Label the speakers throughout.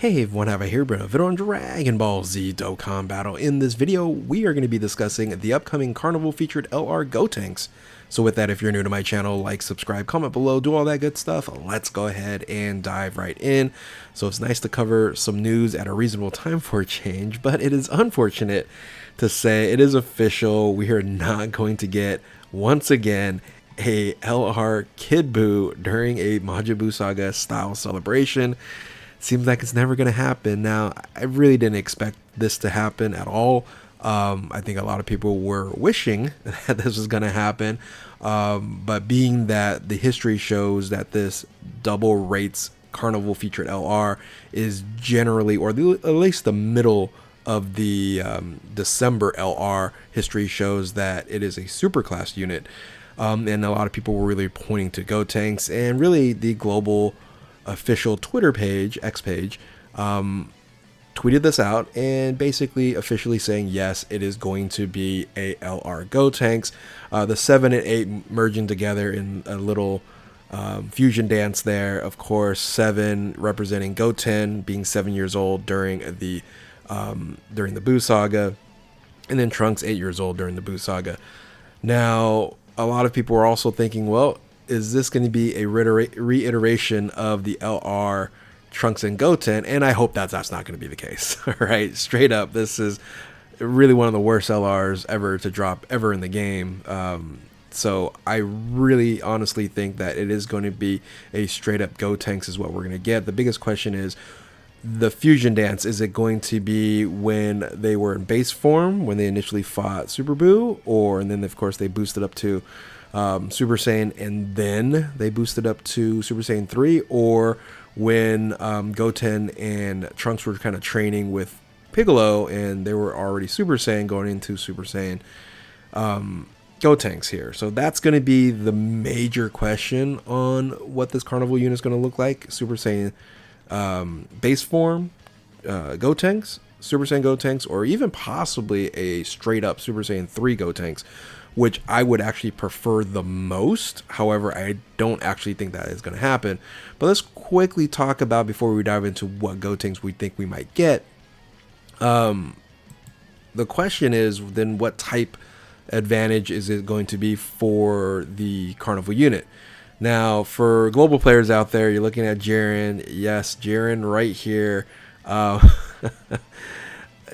Speaker 1: Hey everyone, have I here been a video on Dragon Ball Z Dokkan Battle. In this video, we are going to be discussing the upcoming Carnival featured LR Gotenks. So with that, if you're new to my channel, like, subscribe, comment below, do all that good stuff. Let's go ahead and dive right in. So it's nice to cover some news at a reasonable time for a change, but it is unfortunate to say it is official. We are not going to get, once again, a LR Kid Buu during a Majin Buu Saga style celebration. Seems like it's never going to happen. Now, I really didn't expect this to happen at all. I think a lot of people were wishing that this was going to happen. But being that the history shows that this double rates Carnival featured LR is generally, or at least the middle of the December LR history shows that it is a superclass unit. And a lot of people were really pointing to Gotenks and really the global official Twitter page, X page, tweeted this out and basically officially saying yes, it is going to be a LR Gotenks. The 7 and 8 merging together in a little fusion dance there. Of course, 7 representing Goten, being 7 years old during the Buu Saga, and then Trunks 8 years old during the Buu Saga. Now, a lot of people were also thinking, well, is this going to be a reiteration of the LR Trunks and Goten? And I hope that's not going to be the case. All right, straight up, this is really one of the worst LRs ever to drop ever in the game. So I really honestly think that it is going to be a straight up Gotenks is what we're going to get. The biggest question is the fusion dance. Is it going to be when they were in base form, when they initially fought Super Buu, and then of course they boosted up to Super Saiyan and then they boosted up to Super Saiyan 3, or when Goten and Trunks were kind of training with Piccolo and they were already Super Saiyan going into Super Saiyan Gotenks here. So that's going to be the major question on what this Carnival unit is going to look like. Super Saiyan base form Gotenks, Super Saiyan Gotenks, or even possibly a straight up Super Saiyan 3 Gotenks, which I would actually prefer the most. However, I don't actually think that is going to happen. But let's quickly talk about, before we dive into what Gotenks we think we might get. The question is then, what type advantage is it going to be for the Carnival unit? Now, for global players out there, you're looking at Jiren. Yes, Jiren right here.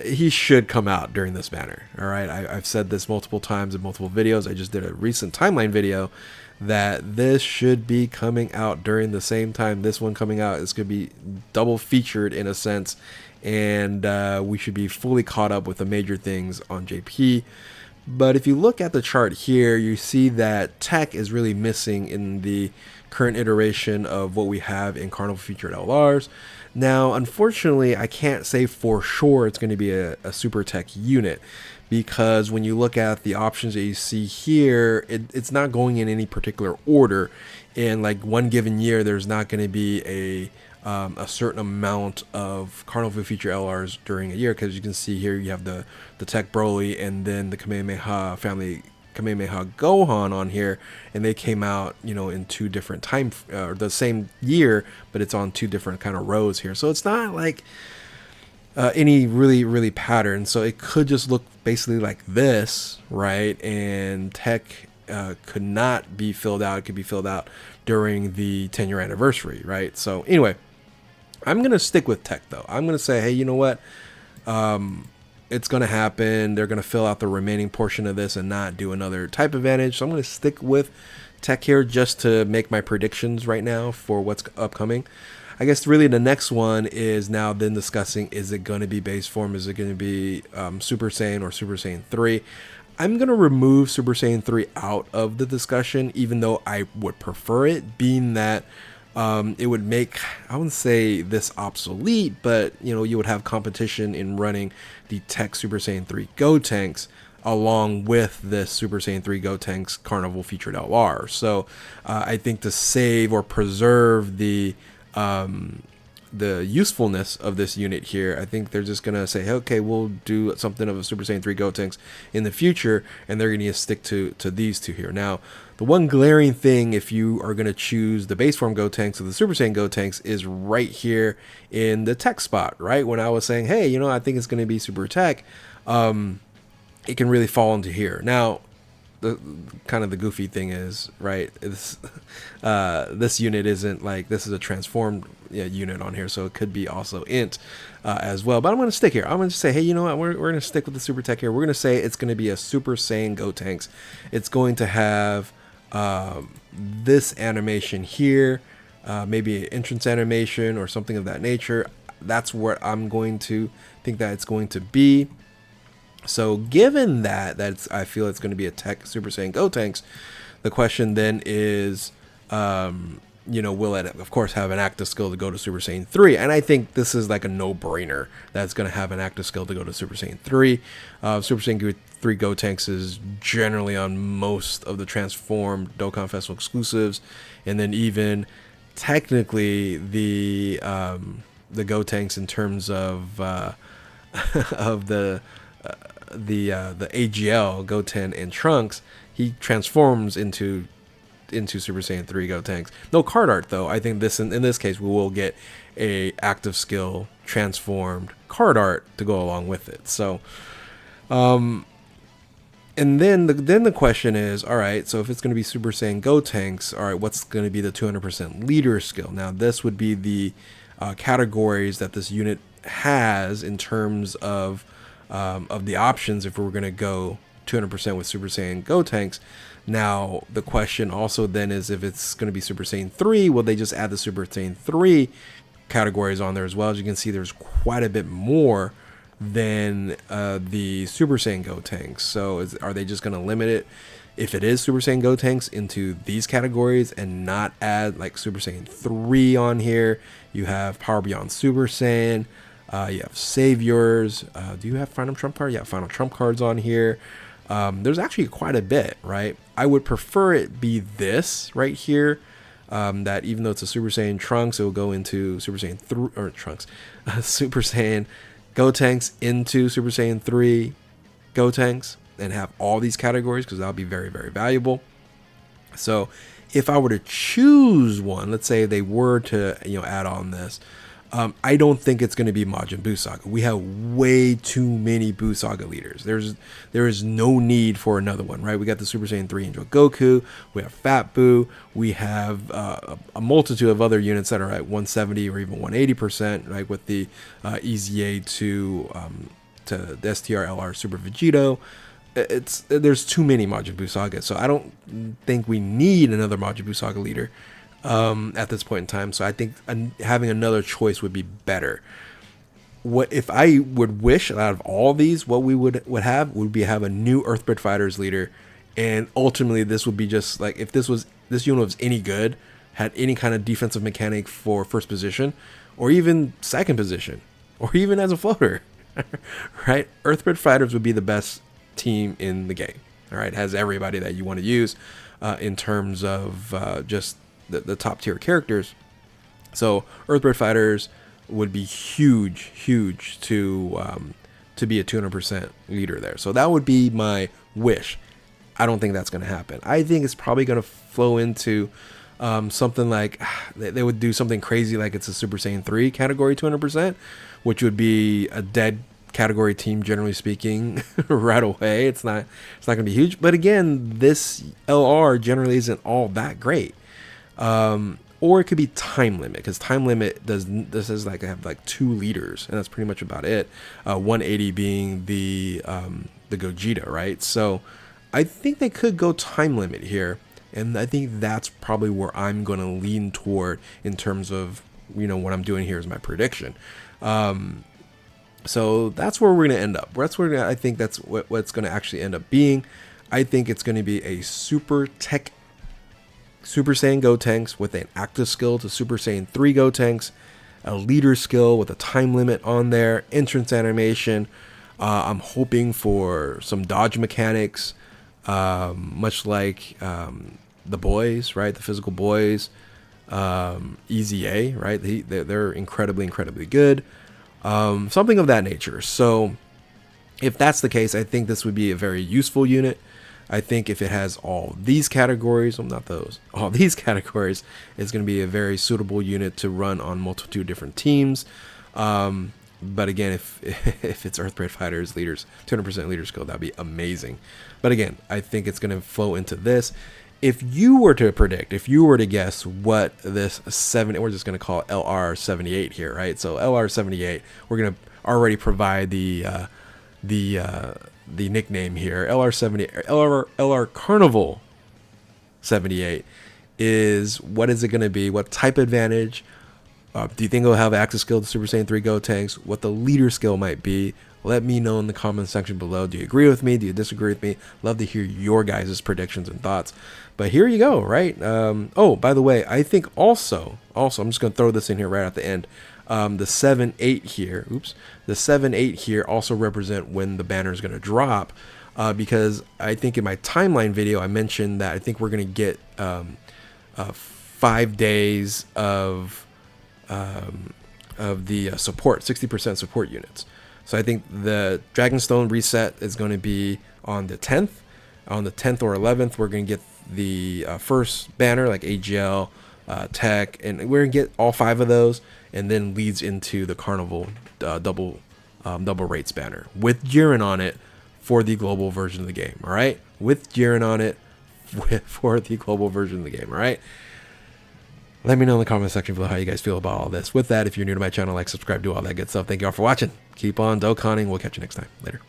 Speaker 1: He should come out during this banner. All right, I've said this multiple times in multiple videos. I just did a recent timeline video that this should be coming out during the same time this one coming out. It's going to be double featured in a sense, and we should be fully caught up with the major things on JP. But if you look at the chart here, you see that tech is really missing in the current iteration of what we have in Carnival featured LRs. Now, unfortunately, I can't say for sure it's going to be a super tech unit, because when you look at the options that you see here, it's not going in any particular order. In like one given year, there's not going to be a certain amount of Carnival feature LRs during a year, because you can see here you have the Tech Broly and then the Kamehameha family Kamehameha Gohan on here, and they came out, you know, in two different time, the same year, but it's on two different kind of rows here. So it's not like any really pattern. So it could just look basically like this, right? And tech could not be filled out. It could be filled out during the 10-year anniversary, right? So anyway, I'm gonna stick with tech though. I'm gonna say, hey, you know what? It's going to happen. They're going to fill out the remaining portion of this and not do another type advantage. So I'm going to stick with tech here just to make my predictions right now for what's upcoming. I guess really the next one is now then discussing, is it going to be base form? Is it going to be Super Saiyan or Super Saiyan 3? I'm going to remove Super Saiyan 3 out of the discussion, even though I would prefer it, being that it would make, I wouldn't say this obsolete, but you know, you would have competition in running the Tech Super Saiyan 3 Gotenks along with this Super Saiyan 3 Gotenks Carnival featured LR. So I think to save or preserve the the usefulness of this unit here. I think they're just gonna say, okay, we'll do something of a Super Saiyan 3 Gotenks in the future, and they're gonna stick to these two here. Now, the one glaring thing, if you are gonna choose the base form Gotenks or the Super Saiyan Gotenks, is right here in the tech spot. Right when I was saying, hey, you know, I think it's gonna be super tech, it can really fall into here. Now, the kind of the goofy thing is, right, this unit isn't like, this is a transformed unit on here, so it could be also int as well. But I'm going to stick here. I'm going to say, hey, you know what, we're going to stick with the super tech here. We're going to say it's going to be a Super Saiyan Gotenks. It's going to have this animation here, maybe an entrance animation or something of that nature. That's what I'm going to think that it's going to be. So given that I feel it's going to be a tech Super Saiyan Gotenks, the question then is, you know, will it of course have an active skill to go to Super Saiyan 3? And I think this is like a no-brainer that it's going to have an active skill to go to Super Saiyan 3. Super Saiyan 3 Gotenks is generally on most of the transformed Dokkan Festival exclusives, and then even technically the Gotenks in terms of of the AGL Goten and Trunks, he transforms into Super Saiyan 3 Gotenks. No card art though. I think this in this case we will get a active skill transformed card art to go along with it. So and then the question is, all right, so if it's going to be Super Saiyan Gotenks, all right, what's going to be the 200% leader skill? Now this would be the categories that this unit has in terms of the options if we were going to go 200% with Super Saiyan Gotenks. Now the question also then is, if it's going to be Super Saiyan 3, will they just add the Super Saiyan 3 categories on there as well? As you can see, there's quite a bit more than the Super Saiyan Gotenks. So are they just going to limit it, if it is Super Saiyan Gotenks, into these categories and not add like Super Saiyan 3 on here? You have Power Beyond Super Saiyan. You have Saviors. Do you have Final Trump card? Yeah, Final Trump cards on here. There's actually quite a bit, right? I would prefer it be this right here. That even though it's a Super Saiyan Trunks, it will go into Super Saiyan 3 or Trunks, Super Saiyan Gotenks into Super Saiyan 3 Gotenks, and have all these categories, because that'll be very, very valuable. So if I were to choose one, let's say they were to, you know, add on this, I don't think it's going to be Majin Buu Saga. We have way too many Buu Saga leaders. There is no need for another one, right? We got the Super Saiyan 3 Angel Goku. We have Fat Buu. We have a multitude of other units that are at 170 or even 180%, right? With the EZA to the STR LR Super Vegito. There's too many Majin Buu Saga, so I don't think we need another Majin Buu Saga leader at this point in time. So I think having another choice would be better. What if I would wish out of all these, what we would have a new Earthbred Fighters leader, and ultimately this would be just like, if this unit was any good, had any kind of defensive mechanic for first position or even second position or even as a floater, right? Earthbred Fighters would be the best team in the game. All right, has everybody that you want to use in terms of just the top tier characters. So Earthbred Fighters would be huge to be a 200% leader there. So that would be my wish. I don't think that's going to happen. I think it's probably going to flow into something like, they would do something crazy like it's a Super Saiyan 3 category 200%, which would be a dead category team, generally speaking, right away. It's not going to be huge. But again, this LR generally isn't all that great. Or it could be time limit, because time limit does like have like 2 leaders, and that's pretty much about it. 180 being the Gogeta, right? So I think they could go time limit here, and I think that's probably where I'm going to lean toward in terms of, you know, what I'm doing here is my prediction. So that's where we're going to end up. That's where I think that's what's going to actually end up being. I think it's going to be a super tech Super Saiyan Gotenks with an active skill to Super Saiyan 3 Gotenks, a leader skill with a time limit on there, entrance animation. I'm hoping for some dodge mechanics, much like the boys, right? The physical boys. Easy A, right? They're incredibly good. Something of that nature. So if that's the case, I think this would be a very useful unit. I think if it has all these categories, well, not those, all these categories, it's going to be a very suitable unit to run on multitude different teams. But again, if it's Earthbraid Fighters, leaders, 200% leader skill, that'd be amazing. But again, I think it's going to flow into this. If you were to predict, if you were to guess what this we're just going to call it LR78 here, right? So LR78, we're going to already provide the nickname here. LR Carnival 78 is, what is it going to be? What type advantage? Do you think it'll have access skill to Super Saiyan 3 Gotenks? What the leader skill might be? Let me know in the comment section below. Do you agree with me? Do you disagree with me? Love to hear your guys' predictions and thoughts. But here you go, right? Oh, by the way, I think also, I'm just going to throw this in here right at the end. The 7-8 here, the 7-8 here also represent when the banner is going to drop, because I think in my timeline video I mentioned that I think we're going to get 5 days of the support, 60% support units. So I think the Dragonstone reset is going to be on the 10th. On the 10th or 11th, we're going to get the first banner, like AGL, Tech, and we're going to get all 5 of those, and then leads into the Carnival double rates banner with Jiren on it for the global version of the game. All right, with Jiren on it for the global version of the game. All right. Let me know in the comment section below how you guys feel about all this. With that, if you're new to my channel, like, subscribe, do all that good stuff. Thank you all for watching. Keep on Dokkaning. We'll catch you next time. Later.